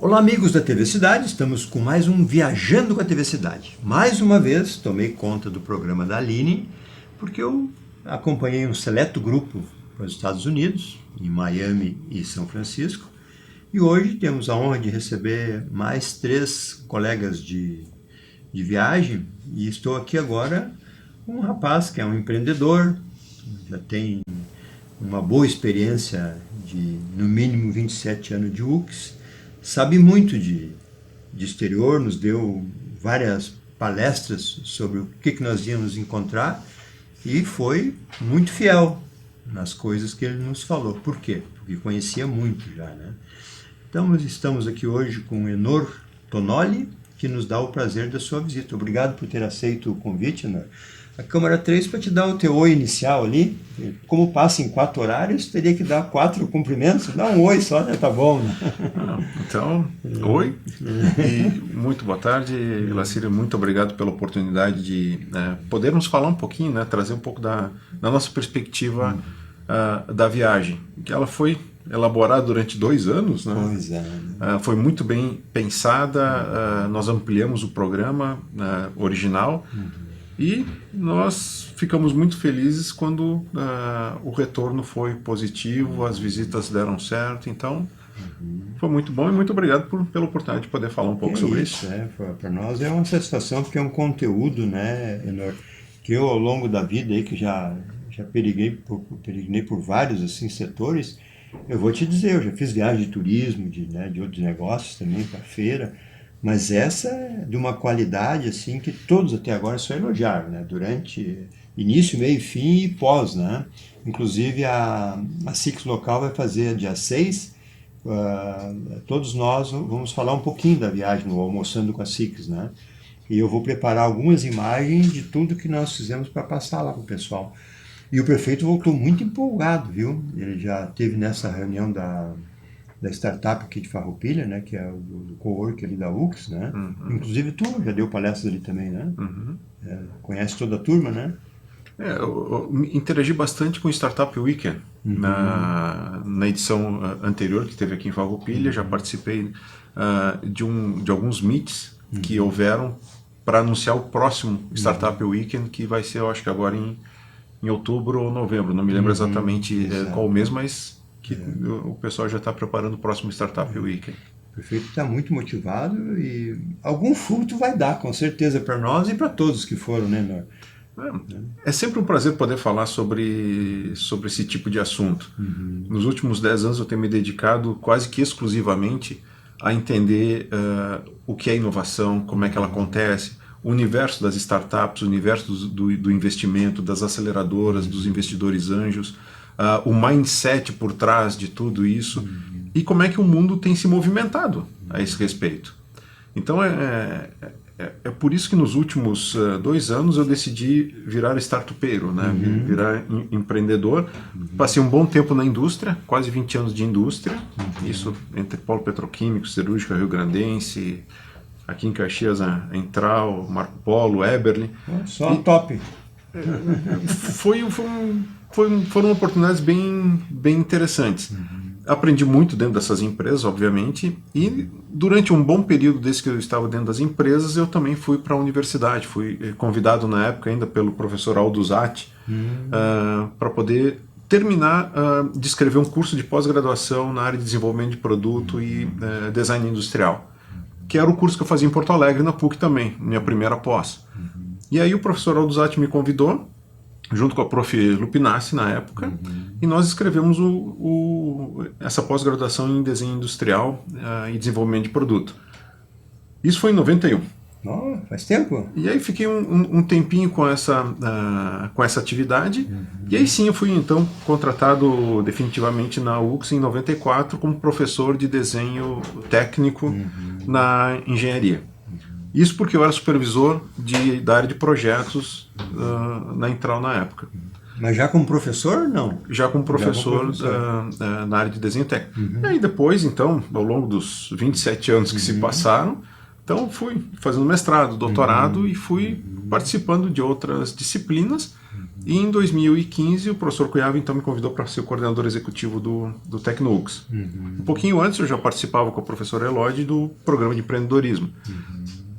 Olá, amigos da TV Cidade, estamos com mais um Viajando com a TV Cidade. Mais uma vez, tomei conta do programa da Aline, porque eu acompanhei um seleto grupo para os Estados Unidos, em Miami e São Francisco, e hoje temos a honra de receber mais 3 colegas de viagem, e estou aqui agora com um rapaz que é um empreendedor, já tem uma boa experiência de, no mínimo, 27 anos de UX, sabe muito de exterior, nos deu várias palestras sobre o que nós íamos encontrar e foi muito fiel nas coisas que ele nos falou. Por quê? Porque conhecia muito já, né? Então, nós estamos aqui hoje com o Enor Tonoli, que nos dá o prazer da sua visita. Obrigado por ter aceito o convite, Enor. A câmera 3 para te dar o teu oi inicial ali. Como passa em 4 horários, teria que dar 4 cumprimentos. Dá um oi só, né? Tá bom, né? Então, oi e muito boa tarde, Lacírio. Muito obrigado pela oportunidade de podermos falar um pouquinho, né? Trazer um pouco da nossa perspectiva da viagem. Que ela foi elaborada durante 2 anos, né? Pois é. Foi muito bem pensada, nós ampliamos o programa original. E nós ficamos muito felizes quando o retorno foi positivo, as visitas deram certo, então foi muito bom e muito obrigado pela oportunidade de poder falar um pouco sobre isso. Para nós é uma satisfação, porque é um conteúdo, né, Enor, que eu ao longo da vida aí, que já peregrинei por vários assim, setores, eu vou te dizer, eu já fiz viagem de turismo, de outros negócios também, para feira, mas essa é de uma qualidade assim que todos até agora só elogiaram, né? Durante início, meio, fim e pós, né? Inclusive a SIX local vai fazer dia 6, todos nós vamos falar um pouquinho da viagem no Almoçando com a SIX, né? E eu vou preparar algumas imagens de tudo que nós fizemos para passar lá para o pessoal. E o prefeito voltou muito empolgado, viu? Ele já esteve nessa reunião da startup aqui de Farroupilha, né, que é do co-work ali da UX, né? Uhum. Inclusive tu já deu palestras ali também, né? Uhum. Conhece toda a turma, né? Eu interagi bastante com o Startup Weekend na edição anterior que teve aqui em Farroupilha. Já participei de alguns meets que houveram para anunciar o próximo Startup Weekend, que vai ser, eu acho que agora em outubro ou novembro, não me lembro exatamente qual mês, mas que o pessoal já está preparando o próximo Startup Weekend. O prefeito está muito motivado e algum fruto vai dar, com certeza, para nós e para todos que foram, né, Nor? É sempre um prazer poder falar sobre esse tipo de assunto. Nos últimos 10 anos eu tenho me dedicado quase que exclusivamente a entender o que é inovação, como é que ela acontece, o universo das startups, o universo do investimento, das aceleradoras, dos investidores anjos, o mindset por trás de tudo isso e como é que o mundo tem se movimentado a esse respeito. Então é por isso que nos últimos 2 anos eu decidi virar startupeiro, né? Virar empreendedor. Passei um bom tempo na indústria, quase 20 anos de indústria, isso entre polo petroquímico, cirúrgica, rio-grandense, aqui em Caxias a Entral, Marco Polo, Eberle. Só top! Foram oportunidades bem interessantes. Aprendi muito dentro dessas empresas, obviamente, e durante um bom período desde que eu estava dentro das empresas, eu também fui para a universidade. Fui convidado na época ainda pelo professor Aldo Zatti para poder terminar de escrever um curso de pós-graduação na área de desenvolvimento de produto e design industrial, que era o curso que eu fazia em Porto Alegre, na PUC também, minha primeira pós. E aí o professor Aldo Zatti me convidou, junto com a prof. Lupinassi na época, e nós escrevemos essa pós-graduação em desenho industrial e desenvolvimento de produto. Isso foi em 91. Oh, faz tempo? E aí fiquei um tempinho com essa atividade, e aí sim eu fui então contratado definitivamente na UX em 94 como professor de desenho técnico na engenharia. Isso porque eu era supervisor da área de projetos na Entral na época. Mas já como professor, não? Já como professor na área de desenho técnico. E aí depois, então, ao longo dos 27 anos que se passaram, então fui fazendo mestrado, doutorado e fui participando de outras disciplinas E em 2015 o professor Cunhava então me convidou para ser o coordenador executivo do Tecnux. Um pouquinho antes eu já participava com a professora Elodie do programa de empreendedorismo.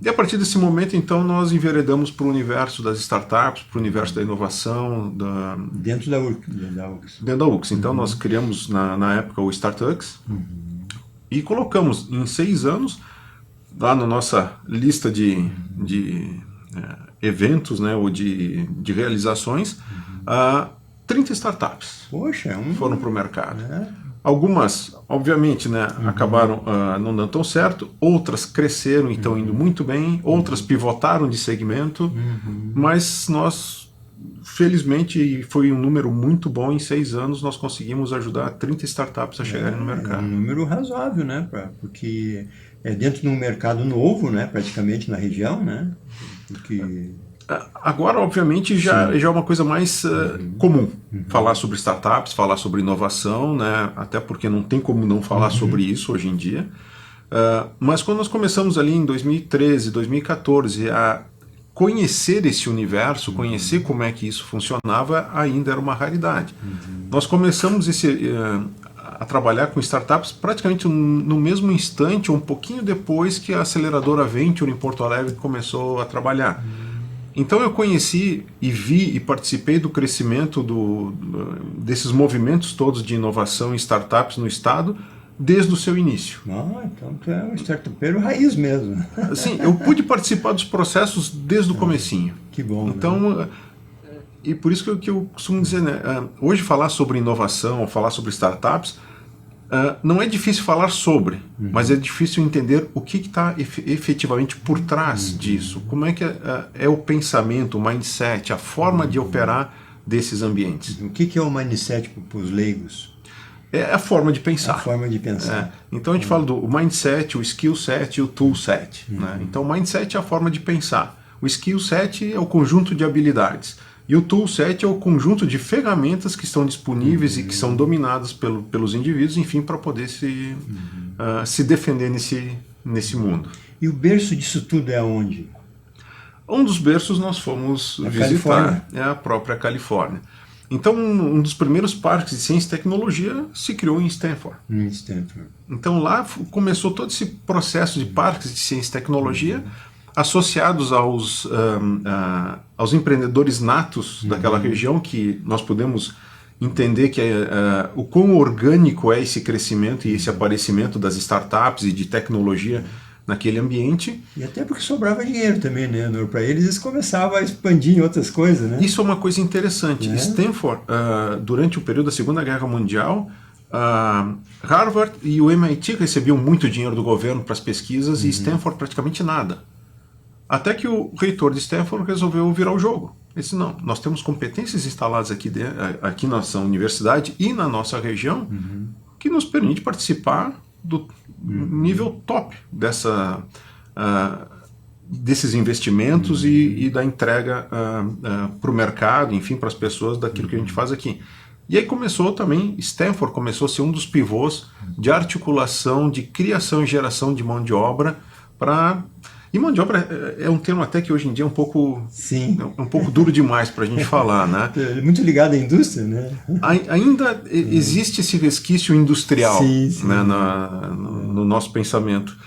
E a partir desse momento, então, nós enveredamos para o universo das startups, para o universo da inovação. Dentro da UX. Dentro da UX. Então, nós criamos, na época, o StartUX e colocamos em 6 anos, lá na nossa lista de eventos, né, ou de realizações, 30 startups. Poxa, foram para o mercado. Algumas, obviamente, né, acabaram não dando tão certo, outras cresceram e estão indo muito bem, outras pivotaram de segmento, mas nós, felizmente, foi um número muito bom, em 6 anos nós conseguimos ajudar 30 startups a chegarem no mercado. É um número razoável, né, porque é dentro de um mercado novo, né, praticamente na região, né, porque... Agora, obviamente, já é uma coisa mais comum falar sobre startups, falar sobre inovação, né? Até porque não tem como não falar sobre isso hoje em dia. Mas quando nós começamos ali em 2013, 2014 a conhecer esse universo, conhecer como é que isso funcionava, ainda era uma raridade. Nós começamos a trabalhar com startups praticamente no mesmo instante, ou um pouquinho depois que a aceleradora Venture em Porto Alegre começou a trabalhar. Então eu conheci e vi e participei do crescimento desses movimentos todos de inovação em startups no estado desde o seu início. Então tu é um startupeiro raiz mesmo. Sim, eu pude participar dos processos desde o comecinho. Que bom. Então, né? E por isso que eu costumo dizer, né, hoje falar sobre inovação, falar sobre startups, não é difícil falar sobre, mas é difícil entender o que está efetivamente por trás disso. Como é que é o pensamento, o mindset, a forma de operar desses ambientes. O que é o mindset para os leigos? É a forma de pensar. A forma de pensar. Então a gente fala do mindset, o skill set e o tool set. Né? Então o mindset é a forma de pensar. O skill set é o conjunto de habilidades. E o toolset é o conjunto de ferramentas que estão disponíveis e que são dominadas pelos indivíduos, enfim, para poder se defender nesse mundo. E o berço disso tudo é onde? Um dos berços nós fomos visitar, Califórnia. É a própria Califórnia. Então, um dos primeiros parques de ciência e tecnologia se criou em Stanford. Em Stanford. Então, lá começou todo esse processo de parques de ciência e tecnologia, associados aos empreendedores natos daquela região, que nós podemos entender que o quão orgânico é esse crescimento e esse aparecimento das startups e de tecnologia naquele ambiente. E até porque sobrava dinheiro também, né? Para eles começavam a expandir em outras coisas, né? Isso é uma coisa interessante. Stanford, durante o período da Segunda Guerra Mundial, Harvard e o MIT recebiam muito dinheiro do governo para as pesquisas e Stanford praticamente nada. Até que o reitor de Stanford resolveu virar o jogo. Ele disse, não, nós temos competências instaladas aqui na nossa universidade e na nossa região que nos permite participar do nível top desses investimentos e da entrega para o mercado, enfim, para as pessoas daquilo que a gente faz aqui. E aí Stanford começou a ser um dos pivôs de articulação, de criação e geração de mão de obra para... E mão de obra é um termo até que hoje em dia é um pouco, é um pouco duro demais para a gente falar, né? Muito ligado à indústria, né? Ainda existe esse resquício industrial né, no nosso pensamento.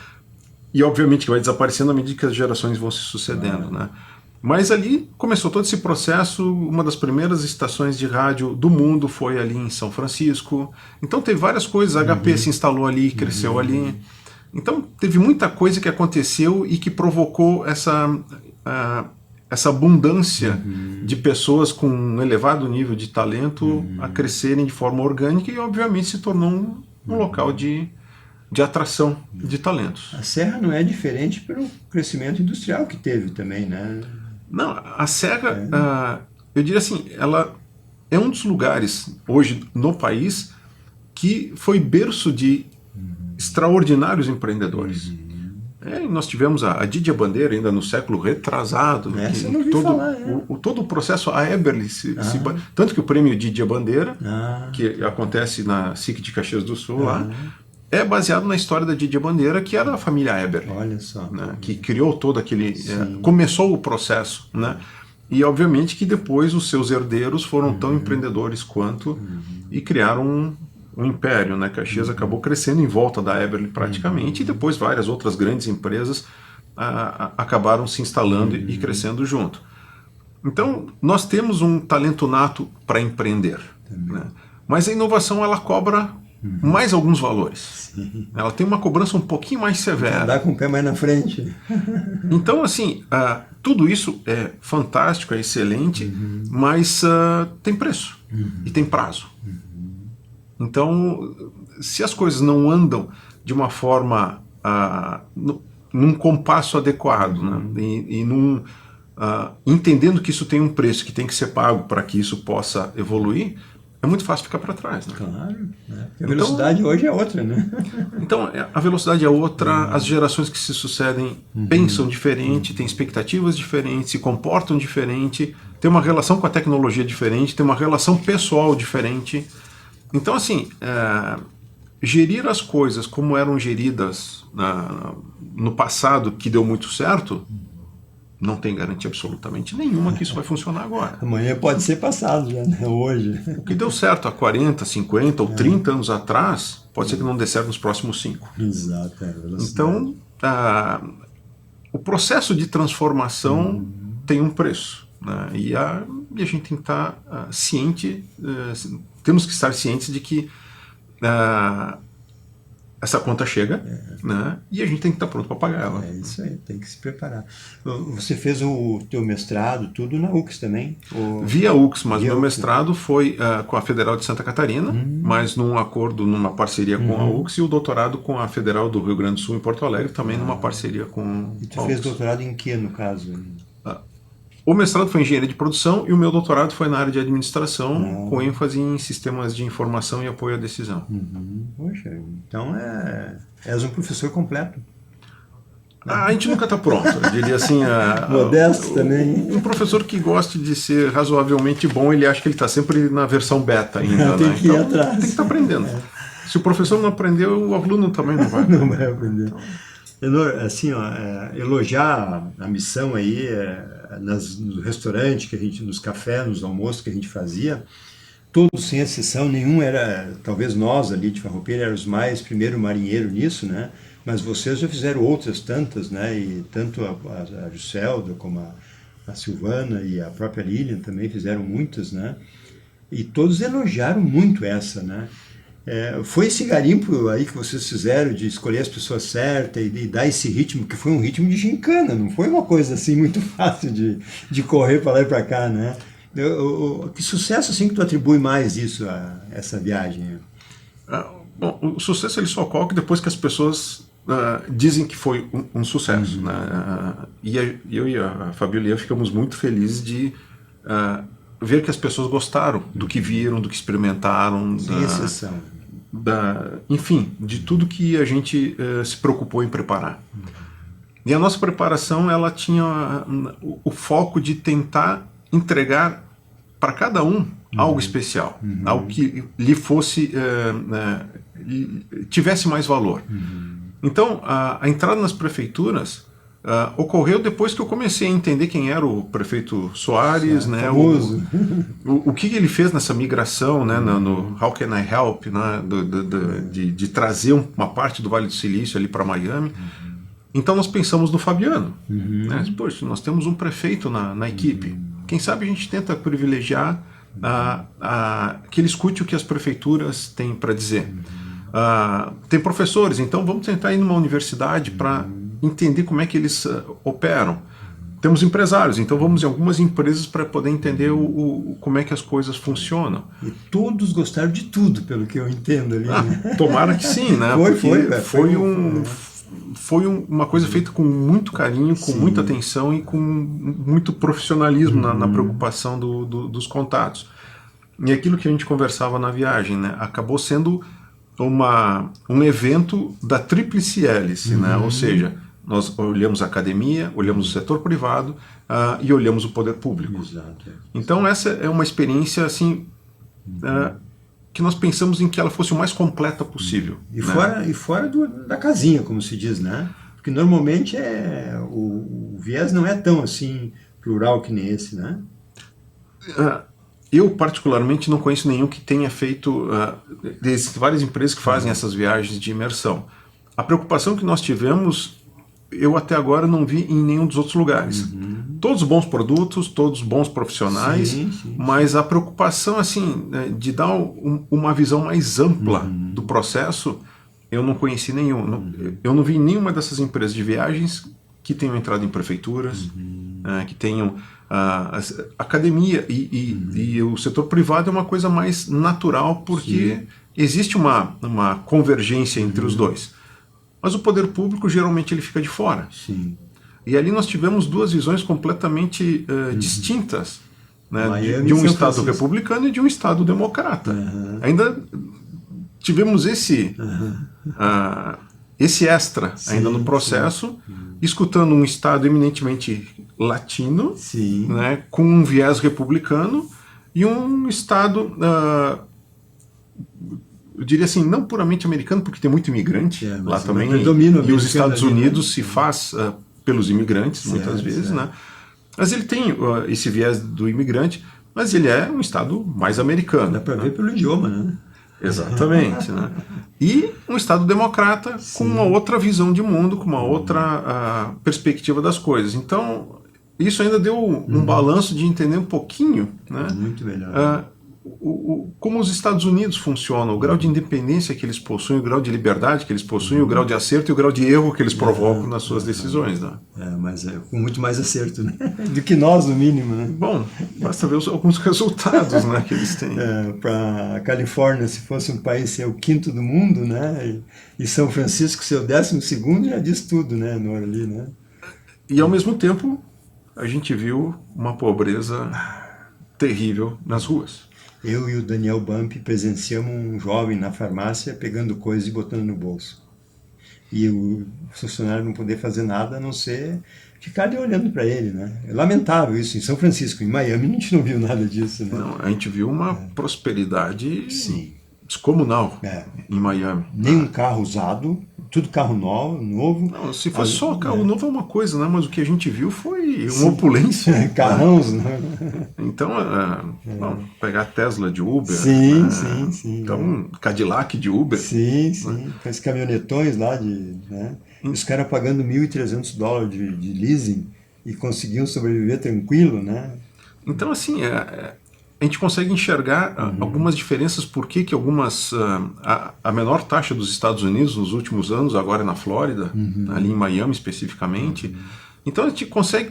E obviamente que vai desaparecendo à medida que as gerações vão se sucedendo, né? Mas ali começou todo esse processo. Uma das primeiras estações de rádio do mundo foi ali em São Francisco. Então teve várias coisas, a HP se instalou ali, cresceu ali. Então, teve muita coisa que aconteceu e que provocou essa abundância de pessoas com um elevado nível de talento a crescerem de forma orgânica e, obviamente, se tornou um local de atração de talentos. A Serra não é diferente pelo crescimento industrial que teve também, né? Não, a Serra, eu diria assim, ela é um dos lugares hoje no país que foi berço de extraordinários empreendedores. Nós tivemos a Didia Bandeira ainda no século retrasado. Todo o processo, a Eberly, tanto que o prêmio Didia Bandeira, que acontece na SIC de Caxias do Sul, lá, é baseado na história da Didia Bandeira, que era da família Eberly. Olha só. Né, que criou todo aquele... começou o processo, né? E obviamente que depois os seus herdeiros foram tão empreendedores quanto e criaram um império, né? Caxias acabou crescendo em volta da Eberle praticamente, e depois várias outras grandes empresas acabaram se instalando e crescendo junto. Então, nós temos um talento nato para empreender, né? Mas a inovação, ela cobra mais alguns valores. Ela tem uma cobrança um pouquinho mais severa. Andar com o pé mais na frente. Então, assim, tudo isso é fantástico, é excelente, mas tem preço e tem prazo. Então, se as coisas não andam de uma forma, num compasso adequado, né? E entendendo que isso tem um preço que tem que ser pago para que isso possa evoluir, é muito fácil ficar para trás, né? Claro, né? Porque a velocidade hoje é outra, né? Então, a velocidade é outra, as gerações que se sucedem pensam diferente, têm expectativas diferentes, se comportam diferente, têm uma relação com a tecnologia diferente, têm uma relação pessoal diferente. Então, assim, gerir as coisas como eram geridas no passado, que deu muito certo, não tem garantia absolutamente nenhuma que isso vai funcionar agora. Amanhã pode ser passado já, né? Hoje. O que deu certo há 40, 50 ou 30 anos atrás, pode ser que não dê certo nos próximos 5. Exato. Então, o processo de transformação tem um preço, né? E a gente tem que estar ciente, temos que estar cientes de que essa conta chega, né? E a gente tem que estar pronto para pagar ela. É isso aí, tem que se preparar. Você fez o teu mestrado, tudo na UX também? Via UX, mas meu mestrado foi com a Federal de Santa Catarina, mas num acordo, numa parceria com a UX, e o doutorado com a Federal do Rio Grande do Sul, em Porto Alegre, também numa parceria com E tu a fez UX. doutorado em que, no caso? O mestrado foi em engenharia de produção e o meu doutorado foi na área de administração, com ênfase em sistemas de informação e apoio à decisão. Poxa, então és um professor completo. A gente nunca está pronto, eu diria assim. Modesto também. Um professor que goste de ser razoavelmente bom, ele acha que ele está sempre na versão beta ainda. Tem né? que ir atrás. Tem que estar aprendendo. Se o professor não aprendeu, o aluno também não vai. Não vai aprender. Assim, elogiar a missão aí no restaurante que a gente, nos cafés, nos almoços que a gente fazia, todos sem exceção, nenhum era, talvez nós ali de Farroupilha éramos mais primeiro marinheiro nisso, né? Mas vocês já fizeram outras tantas, né? E tanto a Juscelda como a Silvana e a própria Lilian também fizeram muitas, né? E todos elogiaram muito essa, né? Foi esse garimpo aí que vocês fizeram de escolher as pessoas certas e dar esse ritmo, que foi um ritmo de gincana, não foi uma coisa assim muito fácil de correr para lá e para cá, né? Que sucesso assim que tu atribui mais isso a essa viagem? Bom, o sucesso ele só ocorre depois que as pessoas dizem que foi um sucesso, né? E eu e a Fabiola e eu ficamos muito felizes de ver que as pessoas gostaram do que viram, do que experimentaram. Sem exceção. Enfim, de tudo que a gente se preocupou em preparar. E a nossa preparação, ela tinha o foco de tentar entregar para cada um algo especial, algo que lhe fosse, tivesse mais valor. Então, a entrada nas prefeituras ocorreu depois que eu comecei a entender quem era o prefeito Soares, né, o que ele fez nessa migração, né, no How Can I Help, né, de trazer uma parte do Vale do Silício ali para Miami. Então nós pensamos no Fabiano. Né, poxa, nós temos um prefeito na equipe. Quem sabe a gente tenta privilegiar que ele escute o que as prefeituras têm para dizer. Tem professores, então vamos tentar ir numa universidade para entender como é que eles operam. Temos empresários, então vamos em algumas empresas para poder entender como é que as coisas funcionam. E todos gostaram de tudo, pelo que eu entendo ali. Né? Tomara que sim, né? Foi uma coisa feita com muito carinho, com muita atenção e com muito profissionalismo na preocupação dos contatos. E aquilo que a gente conversava na viagem, né? Acabou sendo um evento da tríplice hélice, né? Ou seja, nós olhamos a academia, olhamos o setor privado e olhamos o poder público. Exato. Então essa é uma experiência assim que nós pensamos em que ela fosse o mais completa possível. E fora da casinha, como se diz, né? Porque normalmente o viés não é tão assim plural que nem esse, né? Eu, particularmente, não conheço nenhum que tenha feito... Existem várias empresas que fazem essas viagens de imersão. A preocupação que nós tivemos, eu até agora não vi em nenhum dos outros lugares. Todos bons produtos, todos bons profissionais, sim. Mas a preocupação, assim, de dar uma visão mais ampla do processo, eu não conheci nenhum. Eu não vi nenhuma dessas empresas de viagens que tenham entrado em prefeituras, que tenham... academia e o setor privado é uma coisa mais natural, porque existe uma convergência entre os dois. Mas o poder público geralmente ele fica de fora. Sim. E ali nós tivemos duas visões completamente distintas, né, de um São Estado Francisco. Republicano e de um Estado democrata. Ainda tivemos esse extra ainda no processo, escutando um Estado eminentemente latino, né, com um viés republicano, e um Estado, eu diria assim, não puramente americano, porque tem muito imigrante lá também, e os Estados Unidos se faz pelos imigrantes, muitas vezes, né? Mas ele tem esse viés do imigrante, mas ele é um Estado mais americano. Dá para ver pelo idioma, né? Exatamente, né? E um Estado democrata com uma outra visão de mundo, com uma outra perspectiva das coisas. Então, isso ainda deu um balanço de entender um pouquinho, né? Muito melhor. Como os Estados Unidos funcionam, o grau de independência que eles possuem, o grau de liberdade que eles possuem, o grau de acerto e o grau de erro que eles provocam nas suas decisões, né? Mas com muito mais acerto, né? Do que nós, no mínimo, né? Bom, basta ver alguns resultados, né, que eles têm. Para a Califórnia, se fosse um país ser o 5º do mundo, né? E São Francisco ser o 12º, já diz tudo, né? No ali, né? E ao mesmo tempo, a gente viu uma pobreza terrível nas ruas. Eu e o Daniel Bump presenciamos um jovem na farmácia pegando coisas e botando no bolso. E o funcionário não poder fazer nada a não ser ficar ali olhando para ele, né? É lamentável isso. Em São Francisco, em Miami, a gente não viu nada disso, né? Não, a gente viu uma prosperidade descomunal em Miami. Nem um carro usado, tudo carro novo. Não, se fosse só carro novo é uma coisa, né? Mas o que a gente viu foi uma opulência. Carrões, né? Então, vamos pegar Tesla de Uber. Sim. Então, Cadillac de Uber. Sim. Com esses caminhonetões lá, né? Os caras pagando $1.300 de leasing e conseguiam sobreviver tranquilo, né? Então, assim, a gente consegue enxergar algumas diferenças, por que algumas... a menor taxa dos Estados Unidos nos últimos anos, agora é na Flórida, ali em Miami especificamente. Então a gente consegue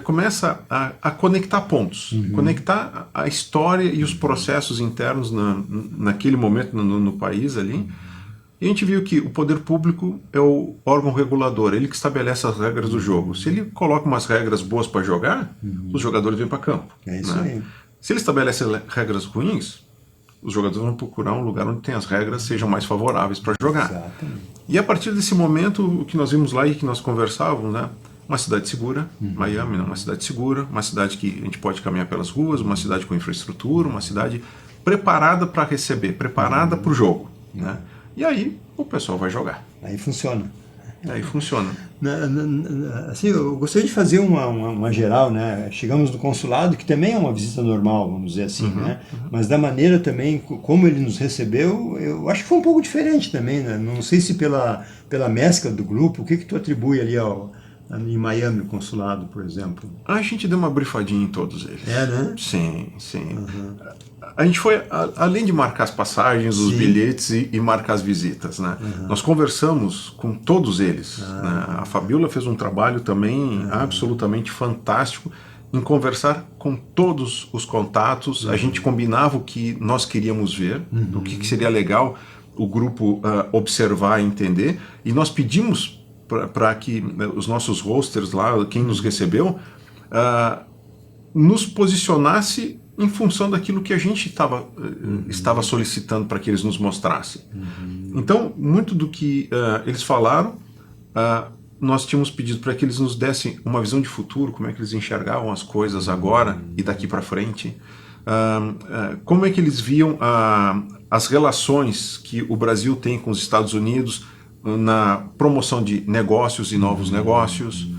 começa a conectar pontos, conectar a história e os processos internos naquele momento no país ali. E a gente viu que o poder público é o órgão regulador, ele que estabelece as regras do jogo. Se ele coloca umas regras boas para jogar, os jogadores vêm para campo. É isso aí. Se ele estabelece regras ruins, os jogadores vão procurar um lugar onde tem as regras sejam mais favoráveis para jogar. Exatamente. E a partir desse momento, o que nós vimos lá e que nós conversávamos, né? Uma cidade segura, Miami, né? Uma cidade segura, uma cidade que a gente pode caminhar pelas ruas, uma cidade com infraestrutura, uma cidade preparada para receber, preparada para o jogo, né? E aí o pessoal vai jogar. Aí funciona. Assim, eu gostaria de fazer uma geral, né? Chegamos no consulado, que também é uma visita normal, vamos dizer assim, né? Mas da maneira também, como ele nos recebeu, eu acho que foi um pouco diferente também, né? Não sei se pela mescla do grupo, o que tu atribui ali em Miami, o consulado, por exemplo? A gente deu uma brifadinha em todos eles. Né? Sim. A gente foi, além de marcar as passagens, os bilhetes e marcar as visitas, né? Nós conversamos com todos eles. Né? A Fabiola fez um trabalho também absolutamente fantástico em conversar com todos os contatos. A gente combinava o que nós queríamos ver, o que seria legal o grupo observar e entender, e nós pedimos para que os nossos hosters lá, quem nos recebeu, nos posicionasse em função daquilo que a gente estava solicitando para que eles nos mostrassem. Então, muito do que eles falaram, nós tínhamos pedido para que eles nos dessem uma visão de futuro, como é que eles enxergavam as coisas agora e daqui para frente, como é que eles viam as relações que o Brasil tem com os Estados Unidos na promoção de negócios e novos negócios,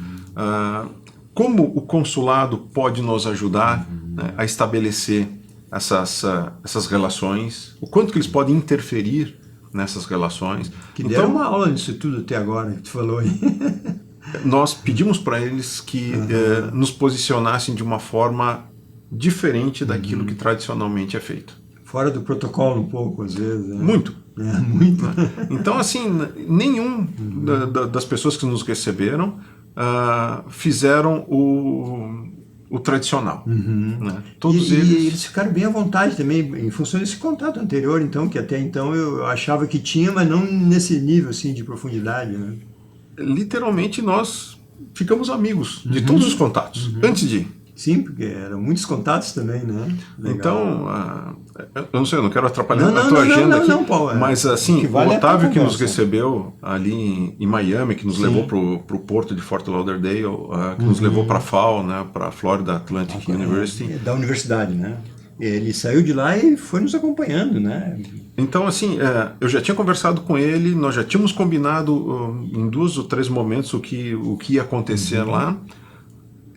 como o consulado pode nos ajudar, né, a estabelecer essas relações, o quanto que eles podem interferir nessas relações. Que deram uma aula nisso tudo até agora, que tu falou aí. Nós pedimos para eles que nos posicionassem de uma forma diferente daquilo que tradicionalmente é feito. Fora do protocolo um pouco, às vezes. Né? Muito. Muito. Então, assim, nenhum das pessoas que nos receberam fizeram o tradicional. Né? Todos e eles... eles ficaram bem à vontade também, em função desse contato anterior, então, que até então eu achava que tinha, mas não nesse nível assim, de profundidade. Né? Literalmente, nós ficamos amigos de todos os contatos, antes de ir. Sim, porque eram muitos contatos também, né? Legal. Então, eu não sei, eu não quero atrapalhar a tua agenda aqui, Paulo, mas assim, o Otávio que nos recebeu ali em Miami, que nos levou para o porto de Fort Lauderdale, que nos levou para a FAU, né, para a Florida Atlantic University. Da universidade, né? Ele saiu de lá e foi nos acompanhando, né? Então, assim, eu já tinha conversado com ele, nós já tínhamos combinado em 2 ou 3 momentos o que ia acontecer lá.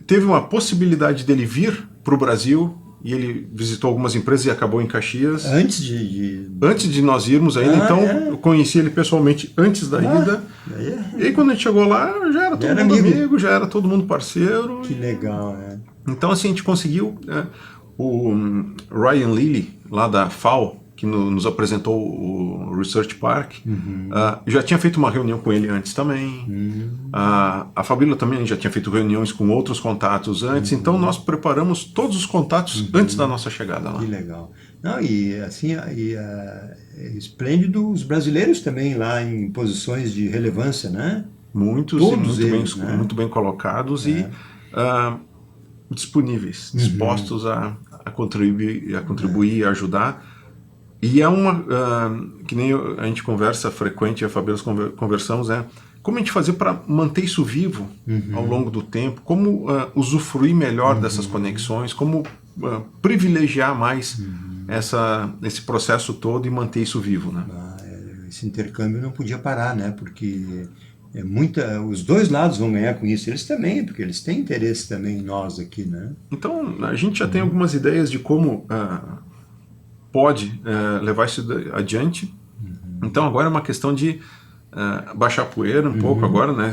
Teve uma possibilidade dele vir para o Brasil e ele visitou algumas empresas e acabou em Caxias. Antes de nós irmos ainda, então eu conheci ele pessoalmente antes da ida. E aí quando a gente chegou lá, já era todo mundo amigo, já era todo mundo parceiro. Que legal, né? Então assim, a gente conseguiu... o Ryan Lilly, lá da FAO, que nos apresentou o Research Park, já tinha feito uma reunião com ele antes também. A Fabíola também já tinha feito reuniões com outros contatos antes, então nós preparamos todos os contatos antes da nossa chegada lá. Que legal. Não, e assim, é esplêndido os brasileiros também lá em posições de relevância, né? Muitos, todos e eles, né? muito bem colocados e disponíveis, dispostos a contribuir, a ajudar. E é uma, que nem a gente conversa frequente, a Fabíola conversamos, como a gente fazer para manter isso vivo ao longo do tempo, como usufruir melhor dessas conexões, como privilegiar mais esse processo todo e manter isso vivo, né? Esse intercâmbio não podia parar, né? Porque os dois lados vão ganhar com isso, eles também, porque eles têm interesse também em nós aqui, né? Então, a gente já tem algumas ideias de como pode levar isso adiante. Então agora é uma questão de baixar a poeira um pouco agora, né?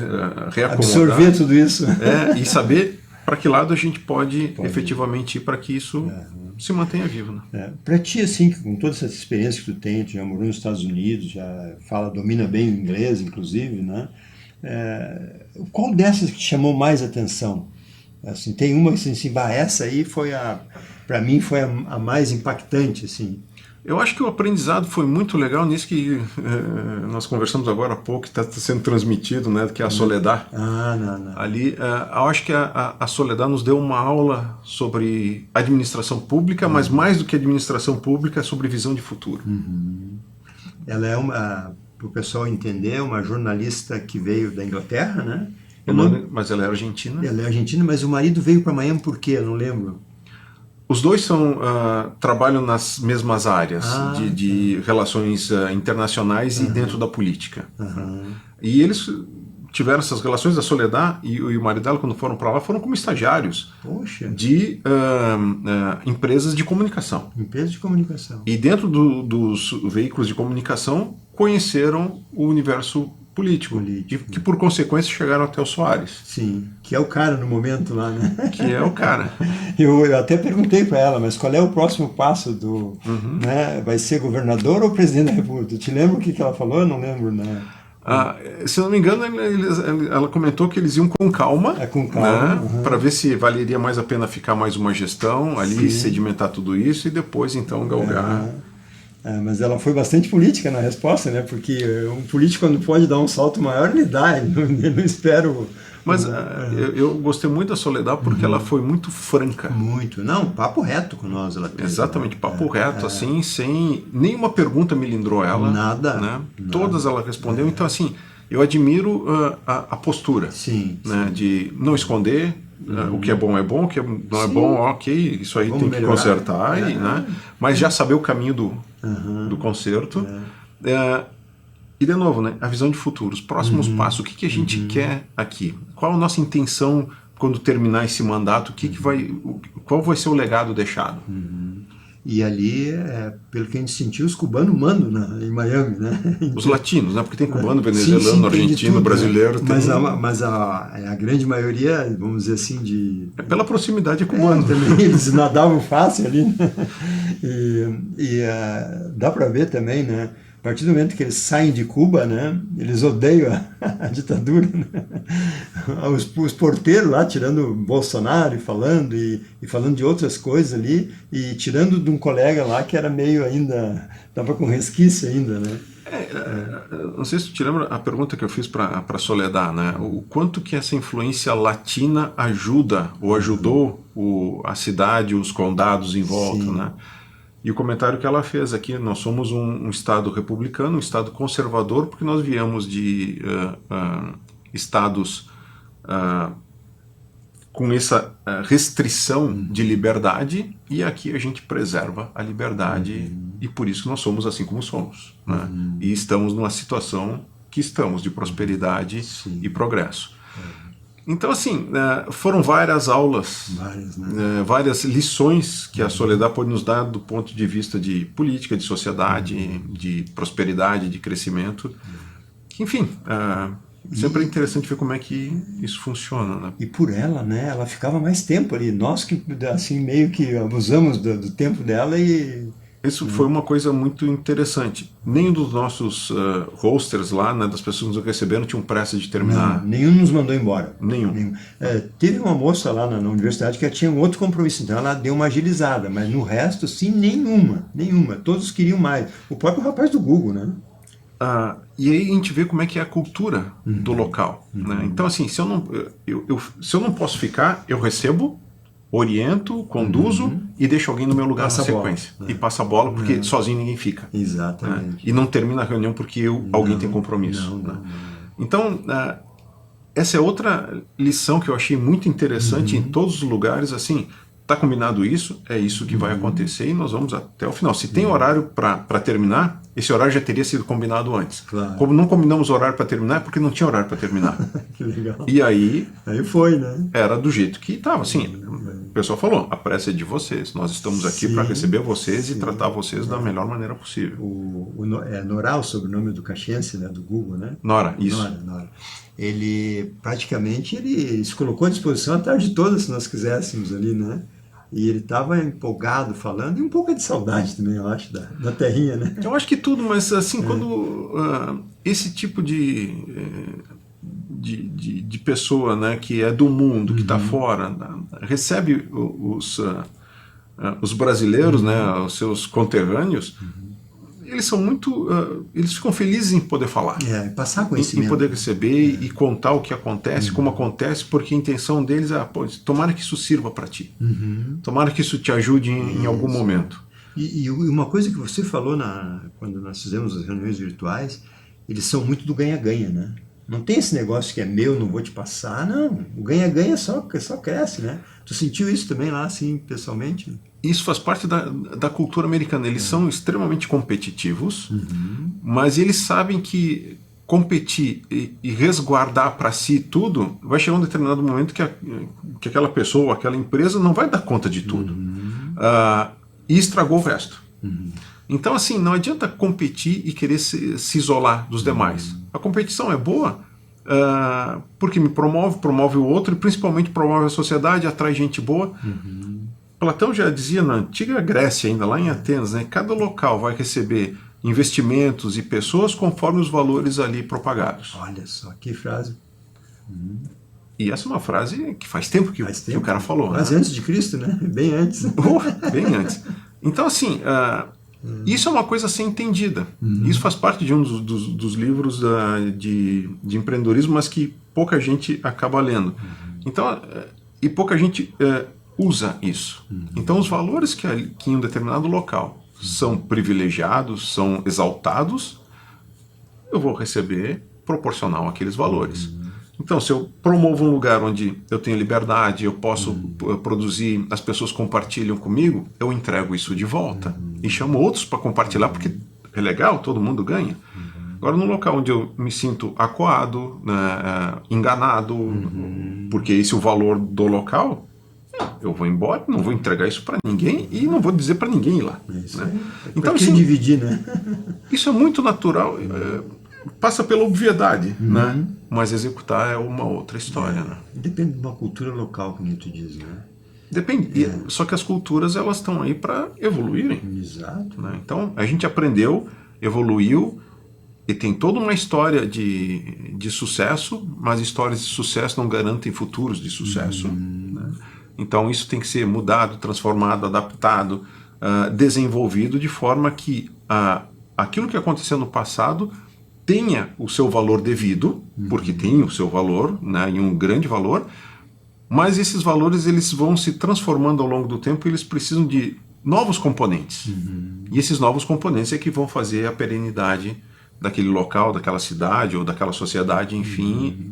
Reacomodar. Absorver tudo isso. E saber para que lado a gente pode efetivamente ir para que isso se mantenha vivo. Né? Para ti, assim, com toda essa experiência que tu tem, tu já morou nos Estados Unidos, já domina bem o inglês, inclusive, né? Qual dessas que te chamou mais atenção? Assim, tem uma assim, essa aí foi para mim foi a mais impactante, assim. Eu acho que o aprendizado foi muito legal nisso que nós conversamos agora há pouco, que está sendo transmitido, né, que é a Soledad. Não. Ali, eu acho que a Soledad nos deu uma aula sobre administração pública, mas mais do que administração pública, sobre visão de futuro. Ela é para o pessoal entender, uma jornalista que veio da Inglaterra, né? Mas ela é argentina. Ela é argentina, mas o marido veio para Miami por quê? Eu não lembro. Os dois trabalham nas mesmas áreas de relações internacionais e dentro da política. E eles tiveram essas relações, a Soledad e o marido dela, quando foram para lá, foram como estagiários de empresas de comunicação. Empresas de comunicação. E dentro dos veículos de comunicação, conheceram o universo político. Que por consequência chegaram até o Soares. Sim, que é o cara no momento lá, né? Que é o cara. Eu até perguntei para ela, mas qual é o próximo passo do... Né? Vai ser governador ou presidente da República? Te lembra o que ela falou? Eu não lembro, né? Se eu não me engano, ela comentou que eles iam com calma, né? Para ver se valeria mais a pena ficar mais uma gestão ali, sedimentar tudo isso e depois então galgar. Mas ela foi bastante política na resposta, né? Porque um político, quando pode dar um salto maior, ele dá, ele não espera. Mas eu gostei muito da Soledad porque ela foi muito franca. Muito. Não, papo reto com nós. Ela teve, exatamente, papo reto, assim, sem nenhuma pergunta melindrou ela. Nada. Né? Todas ela respondeu. Então, assim, eu admiro a postura. Né? De não esconder. O que é bom, o que não é bom, ok, isso aí tem que consertar, né? Mas já saber o caminho do conserto. E de novo, né, a visão de futuro, os próximos passos, o que a gente quer aqui, qual a nossa intenção quando terminar esse mandato, qual vai ser o legado deixado? E ali, pelo que a gente sentiu, os cubanos mandam em Miami, né? Os latinos, né? Porque tem cubano, venezuelano, sim, argentino, tudo, brasileiro. Né? Mas a grande maioria, vamos dizer assim, pela proximidade é cubano. Também eles nadavam fácil ali, né? Dá para ver também, né? A partir do momento que eles saem de Cuba, né, eles odeiam a ditadura, né? Os porteiros lá tirando Bolsonaro e falando de outras coisas ali, e tirando de um colega lá que era meio ainda, estava com resquício ainda, né? Não sei se tu te lembra a pergunta que eu fiz para Soledad, né? O quanto que essa influência latina ajuda ou ajudou a cidade, os condados em volta, Sim. né? E o comentário que ela fez aqui, nós somos um estado republicano, um estado conservador, porque nós viemos de estados com essa restrição de liberdade, e aqui a gente preserva a liberdade, e por isso nós somos assim como somos, né? E estamos numa situação que estamos de prosperidade e progresso. Então, assim, foram várias aulas, várias lições que a Soledad pode nos dar do ponto de vista de política, de sociedade, de prosperidade, de crescimento. Enfim, sempre é interessante ver como é que isso funciona, né? E por ela, né, ela ficava mais tempo ali. Nós que, assim, meio que abusamos do tempo dela e... Isso foi uma coisa muito interessante. Nenhum dos nossos hosters lá, né, das pessoas que nos receberam, tinham pressa de terminar. Não, nenhum nos mandou embora. Nenhum. Teve uma moça lá na universidade que tinha um outro compromisso, então ela deu uma agilizada, mas no resto, sim, nenhuma. Todos queriam mais. O próprio rapaz do Google, né? E aí a gente vê como é que é a cultura do local, né? Então, assim, se eu não posso ficar, eu recebo, oriento, conduzo e deixo alguém no meu lugar na sequência. E passa a bola, porque sozinho ninguém fica. Exatamente. Né? E não termina a reunião porque alguém tem compromisso. Né? Então, essa é outra lição que eu achei muito interessante em todos os lugares. Assim, está combinado isso, é isso que vai acontecer e nós vamos até o final. Se tem horário para terminar, esse horário já teria sido combinado antes. Claro. Como não combinamos horário para terminar, é porque não tinha horário para terminar. Que legal. E aí foi, né? Era do jeito que estava. Assim, o pessoal falou, a pressa é de vocês. Nós estamos aqui para receber vocês e tratar vocês da melhor maneira possível. Nora, o sobrenome do caxiense, né, do Google, né? Nora, isso. Nora. Ele praticamente se colocou à disposição a tarde toda, se nós quiséssemos ali, né? E ele estava empolgado falando, e um pouco de saudade também, eu acho, da terrinha, né? Eu acho que tudo, mas assim, quando esse tipo de pessoa, né, que é do mundo, que está fora, recebe os brasileiros, né, os seus conterrâneos, eles são muito, eles ficam felizes em poder falar, passar conhecimento, em poder receber e contar o que acontece, como acontece, porque a intenção deles é, tomara que isso sirva para ti, tomara que isso te ajude em algum momento. E uma coisa que você falou quando nós fizemos as reuniões virtuais, eles são muito do ganha-ganha, né? Não tem esse negócio que é meu, não vou te passar, não. O ganha-ganha só cresce, né? Tu sentiu isso também lá, assim, pessoalmente? Isso faz parte da cultura americana. Eles são extremamente competitivos, mas eles sabem que competir e resguardar para si tudo, vai chegar um determinado momento que aquela pessoa, aquela empresa não vai dar conta de tudo. E estragou o resto. Então, assim, não adianta competir e querer se isolar dos demais. A competição é boa porque me promove o outro e principalmente promove a sociedade, atrai gente boa. Platão já dizia na antiga Grécia, ainda lá em Atenas, né, cada local vai receber investimentos e pessoas conforme os valores ali propagados. Olha só, que frase. E essa é uma frase que faz tempo que o cara falou. Quase antes de Cristo, né? Bem antes. Bem antes. Então, assim, isso é uma coisa a ser entendida. Isso faz parte de um dos livros de empreendedorismo, mas que pouca gente acaba lendo. Então, e pouca gente usa isso. Então, os valores que em um determinado local são privilegiados, são exaltados, eu vou receber proporcional àqueles valores. Então, se eu promovo um lugar onde eu tenho liberdade, eu posso produzir, as pessoas compartilham comigo, eu entrego isso de volta e chamo outros para compartilhar, porque é legal, todo mundo ganha. Agora, num local onde eu me sinto acuado, né, enganado, porque esse é o valor do local, eu vou embora, não vou entregar isso para ninguém e não vou dizer para ninguém ir lá. Né? Então, assim, dividir, né? Isso é muito natural, passa pela obviedade, né? Mas executar é uma outra história. Né? Depende de uma cultura local, como tu diz, né? Depende. Só que as culturas, elas estão aí para evoluírem. Exato. Né? Então, a gente aprendeu, evoluiu, e tem toda uma história de sucesso, mas histórias de sucesso não garantem futuros de sucesso. Né? Então isso tem que ser mudado, transformado, adaptado, desenvolvido de forma que aquilo que aconteceu no passado tenha o seu valor devido, porque tem o seu valor, né, e um grande valor, mas esses valores eles vão se transformando ao longo do tempo e eles precisam de novos componentes. E esses novos componentes é que vão fazer a perenidade daquele local, daquela cidade ou daquela sociedade, enfim,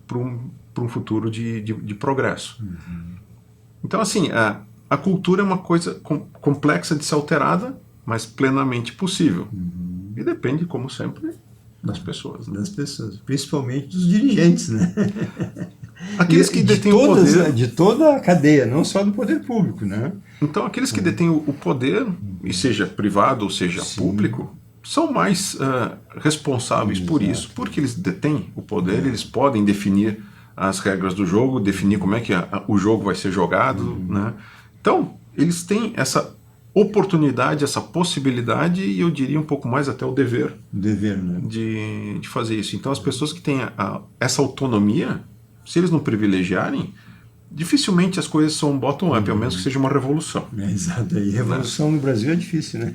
para um futuro de progresso. Então, assim, a cultura é uma coisa complexa de ser alterada, mas plenamente possível. E depende, como sempre, das pessoas. Né? Das pessoas, principalmente dos dirigentes, né? Aqueles que detêm o poder. De toda a cadeia, não só do poder público, né? Então, aqueles que detêm o poder, e seja privado ou seja público, são mais responsáveis por isso, porque eles detêm o poder, eles podem definir as regras do jogo, definir como é que o jogo vai ser jogado, né? Então, eles têm essa oportunidade, essa possibilidade, e eu diria um pouco mais até o dever, né? de fazer isso. Então, as pessoas que têm essa autonomia, se eles não privilegiarem, dificilmente as coisas são bottom-up, ao menos que seja uma revolução. Exato, e revolução no Brasil é difícil, né?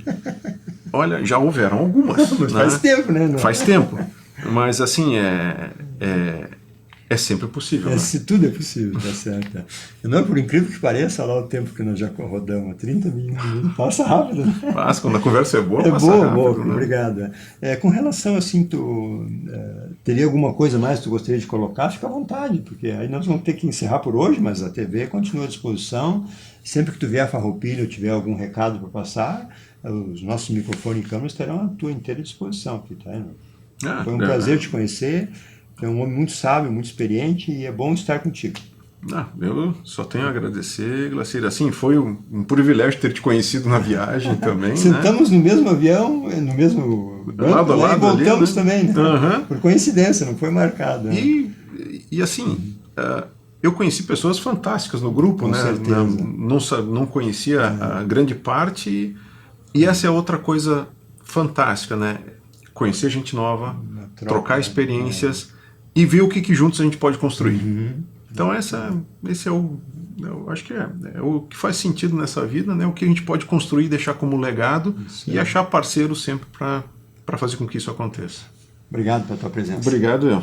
Olha, já houveram algumas. Mas faz tempo, né? Faz tempo. Mas, assim, é sempre possível. Né? Se tudo é possível, tá certo. Não, por incrível que pareça, lá o tempo que nós já rodamos, 30 minutos, passa rápido. Né? Passa, quando a conversa é boa, passa boa, rápido. boa, Né? Obrigado. Com relação, assim, tu teria alguma coisa mais que tu gostaria de colocar? Fica à vontade, porque aí nós vamos ter que encerrar por hoje, mas a TV continua à disposição. Sempre que tu vier a Farroupilha ou tiver algum recado para passar, os nossos microfones e câmeras estarão à tua inteira disposição. Aqui, tá? Foi um prazer te conhecer. É um homem muito sábio, muito experiente e é bom estar contigo. Eu só tenho a agradecer, Glacir. Assim, foi um privilégio ter te conhecido na viagem também. Sentamos no mesmo avião, no mesmo banco, lado, e voltamos ali, né? também. Né? Por coincidência, não foi marcado. Né? E assim, eu conheci pessoas fantásticas no grupo, Com né? certeza. Não conhecia a grande parte, e essa é outra coisa fantástica, né? Conhecer gente nova, trocar experiências e ver o que juntos a gente pode construir. Então esse é eu acho que é o que faz sentido nessa vida, né? O que a gente pode construir e deixar como legado e achar parceiros sempre para fazer com que isso aconteça. Obrigado pela tua presença. Obrigado, eu.